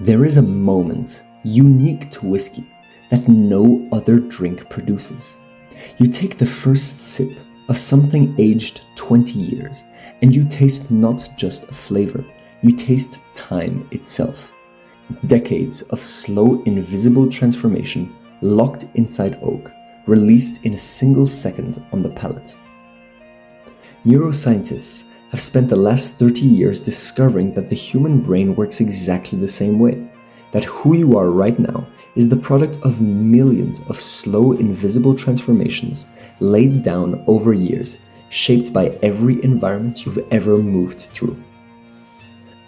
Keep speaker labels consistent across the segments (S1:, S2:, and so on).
S1: There is a moment unique to whiskey that no other drink produces. You take the first sip of something aged 20 years and you taste not just a flavor, you taste time itself. Decades of slow, invisible transformation locked inside oak, released in a single second on the palate. Neuroscientists have spent the last 30 years discovering that the human brain works exactly the same way, that who you are right now is the product of millions of slow, invisible transformations laid down over years, shaped by every environment you've ever moved through.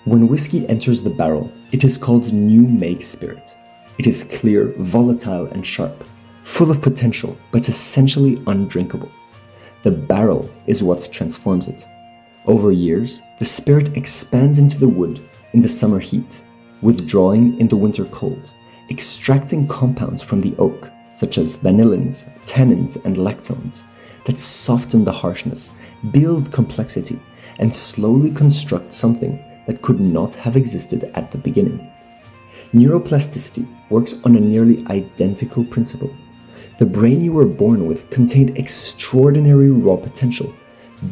S1: When whiskey enters the barrel, it is called new make spirit. It is clear, volatile, and sharp, full of potential, but essentially undrinkable. The barrel is what transforms it. Over years, the spirit expands into the wood in the summer heat, withdrawing in the winter cold, extracting compounds from the oak, such as vanillins, tannins, and lactones, that soften the harshness, build complexity, and slowly construct something that could not have existed at the beginning. Neuroplasticity works on a nearly identical principle. The brain you were born with contained extraordinary raw potential,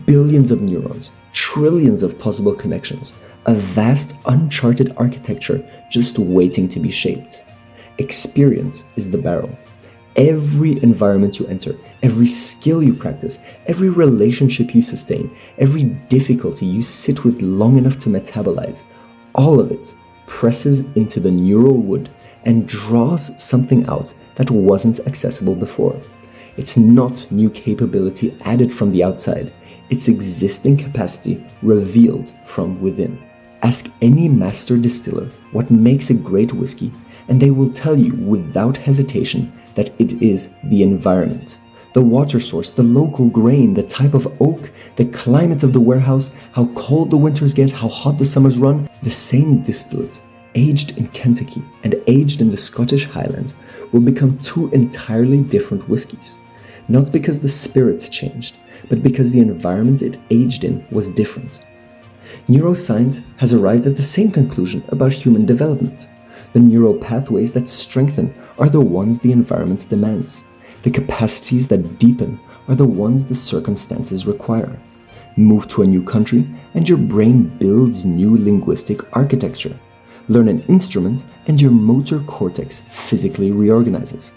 S1: billions of neurons, trillions of possible connections, a vast uncharted architecture just waiting to be shaped. Experience is the barrel. Every environment you enter, every skill you practice, every relationship you sustain, every difficulty you sit with long enough to metabolize, all of it presses into the neural wood and draws something out that wasn't accessible before. It's not new capability added from the outside, it's existing capacity revealed from within. Ask any master distiller what makes a great whiskey, and they will tell you without hesitation that it is the environment. The water source, the local grain, the type of oak, the climate of the warehouse, how cold the winters get, how hot the summers run. The same distillate, aged in Kentucky and aged in the Scottish Highlands, will become two entirely different whiskies. Not because the spirits changed, but because the environment it aged in was different. Neuroscience has arrived at the same conclusion about human development. The neural pathways that strengthen are the ones the environment demands. The capacities that deepen are the ones the circumstances require. Move to a new country and your brain builds new linguistic architecture. Learn an instrument and your motor cortex physically reorganizes.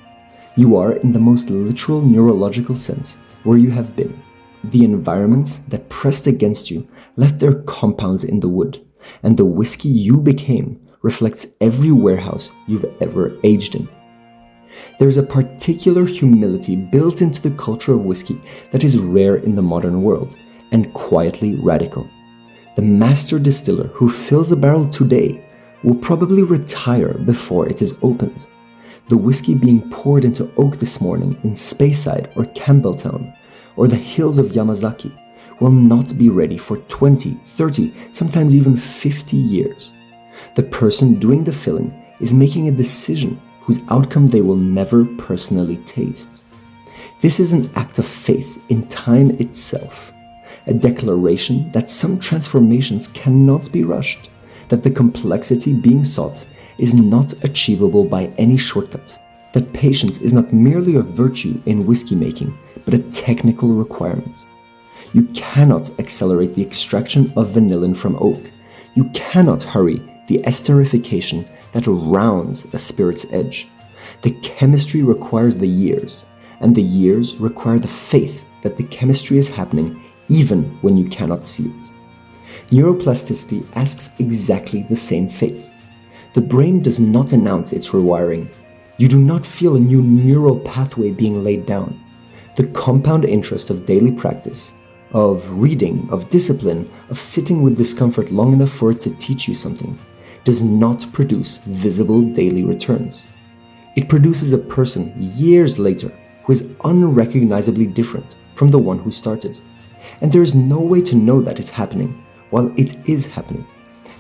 S1: You are, in the most literal neurological sense, where you have been. The environments that pressed against you left their compounds in the wood, and the whiskey you became reflects every warehouse you've ever aged in. There's a particular humility built into the culture of whiskey that is rare in the modern world, and quietly radical. The master distiller who fills a barrel today will probably retire before it is opened. The whiskey being poured into oak this morning in Speyside or Campbelltown, or the hills of Yamazaki, will not be ready for 20, 30, sometimes even 50 years. The person doing the filling is making a decision whose outcome they will never personally taste. This is an act of faith in time itself, a declaration that some transformations cannot be rushed, that the complexity being sought is not achievable by any shortcut, that patience is not merely a virtue in whiskey making, but a technical requirement. You cannot accelerate the extraction of vanillin from oak. You cannot hurry the esterification that rounds a spirit's edge. The chemistry requires the years, and the years require the faith that the chemistry is happening even when you cannot see it. Neuroplasticity asks exactly the same faith. The brain does not announce its rewiring. You do not feel a new neural pathway being laid down. The compound interest of daily practice, of reading, of discipline, of sitting with discomfort long enough for it to teach you something, does not produce visible daily returns. It produces a person years later who is unrecognizably different from the one who started. And there is no way to know that it's happening while it is happening.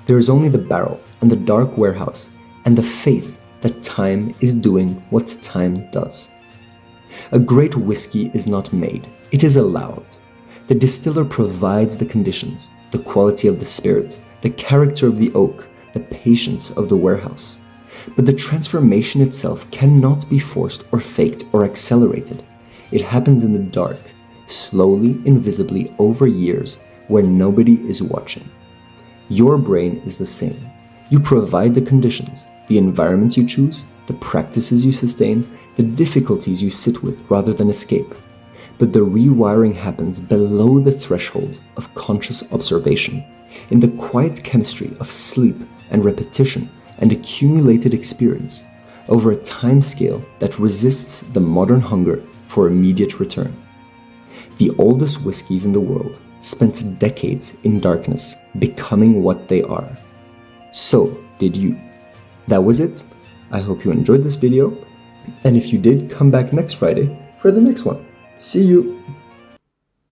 S1: There is only the barrel and the dark warehouse and the faith that time is doing what time does. A great whiskey is not made, it is allowed. The distiller provides the conditions, the quality of the spirit, the character of the oak, the patience of the warehouse. But the transformation itself cannot be forced or faked or accelerated. It happens in the dark, slowly, invisibly, over years, where nobody is watching. Your brain is the same. You provide the conditions, the environments you choose, the practices you sustain, the difficulties you sit with rather than escape. But the rewiring happens below the threshold of conscious observation, in the quiet chemistry of sleep and repetition and accumulated experience, over a time scale that resists the modern hunger for immediate return. The oldest whiskeys in the world spent decades in darkness, becoming what they are. So did you. That was it. I hope you enjoyed this video, and if you did, come back next Friday for the next one. See you!